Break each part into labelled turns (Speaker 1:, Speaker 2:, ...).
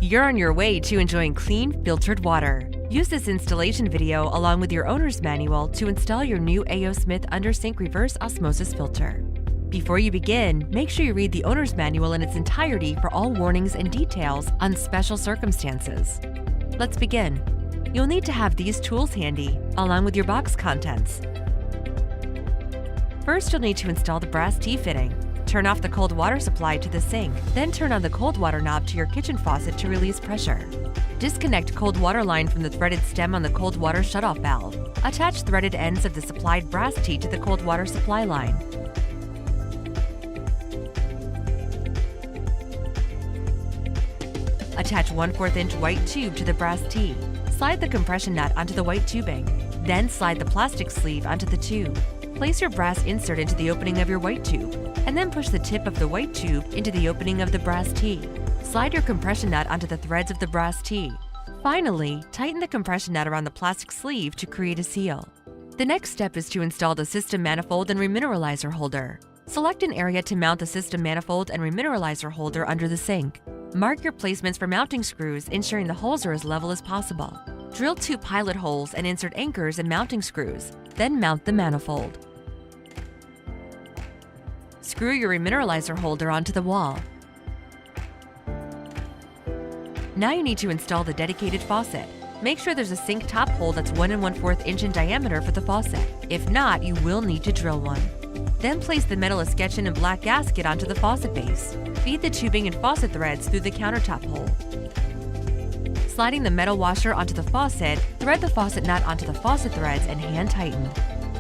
Speaker 1: You're on your way to enjoying clean, filtered water. Use this installation video along with your owner's manual to install your new A.O. Smith under-sink reverse osmosis filter. Before you begin, make sure you read the owner's manual in its entirety for all warnings and details on special circumstances. Let's begin. You'll need to have these tools handy, along with your box contents. First, you'll need to install the brass T-fitting. Turn off the cold water supply to the sink, then turn on the cold water knob to your kitchen faucet to release pressure. Disconnect cold water line from the threaded stem on the cold water shutoff valve. Attach threaded ends of the supplied brass T to the cold water supply line. Attach 1/4 inch white tube to the brass T. Slide the compression nut onto the white tubing. Then slide the plastic sleeve onto the tube. Place your brass insert into the opening of your white tube, and then push the tip of the white tube into the opening of the brass T. Slide your compression nut onto the threads of the brass T. Finally, tighten the compression nut around the plastic sleeve to create a seal. The next step is to install the system manifold and remineralizer holder. Select an area to mount the system manifold and remineralizer holder under the sink. Mark your placements for mounting screws, ensuring the holes are as level as possible. Drill 2 pilot holes and insert anchors and mounting screws, then mount the manifold. Screw your remineralizer holder onto the wall. Now you need to install the dedicated faucet. Make sure there's a sink top hole that's 1 1/4 inch in diameter for the faucet. If not, you will need to drill one. Then place the metal escutcheon and black gasket onto the faucet base. Feed the tubing and faucet threads through the countertop hole. Sliding the metal washer onto the faucet, thread the faucet nut onto the faucet threads and hand tighten.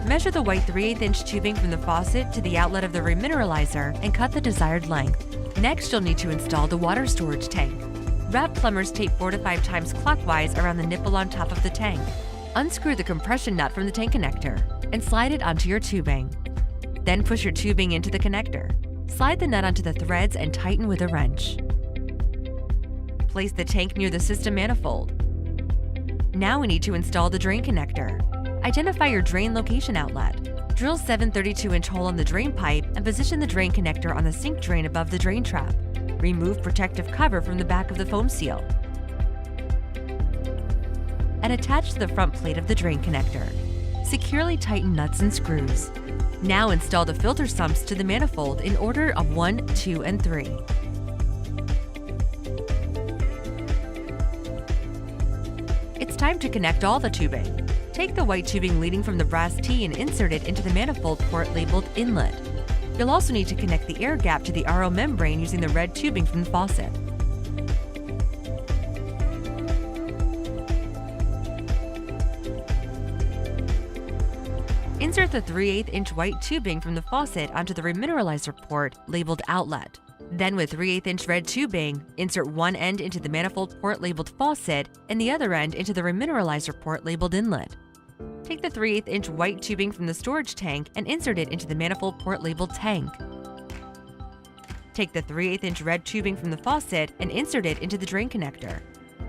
Speaker 1: Measure the white 3/8 inch tubing from the faucet to the outlet of the remineralizer and cut the desired length. Next, you'll need to install the water storage tank. Wrap plumber's tape 4 to 5 times clockwise around the nipple on top of the tank. Unscrew the compression nut from the tank connector and slide it onto your tubing. Then push your tubing into the connector. Slide the nut onto the threads and tighten with a wrench. Place the tank near the system manifold. Now we need to install the drain connector. Identify your drain location outlet. Drill 7 32-inch hole on the drain pipe and position the drain connector on the sink drain above the drain trap. Remove protective cover from the back of the foam seal and attach to the front plate of the drain connector. Securely tighten nuts and screws. Now install the filter sumps to the manifold in order of 1, 2, and 3. It's time to connect all the tubing. Take the white tubing leading from the brass T and insert it into the manifold port labeled Inlet. You'll also need to connect the air gap to the RO membrane using the red tubing from the faucet. Insert the 3/8 inch white tubing from the faucet onto the remineralizer port labeled Outlet. Then with 3/8 inch red tubing, insert one end into the manifold port labeled Faucet and the other end into the remineralizer port labeled Inlet. Take the 3/8 inch white tubing from the storage tank and insert it into the manifold port labeled Tank. Take the 3/8 inch red tubing from the faucet and insert it into the drain connector.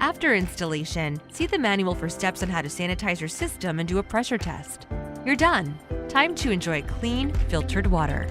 Speaker 1: After installation, see the manual for steps on how to sanitize your system and do a pressure test. You're done. Time to enjoy clean, filtered water.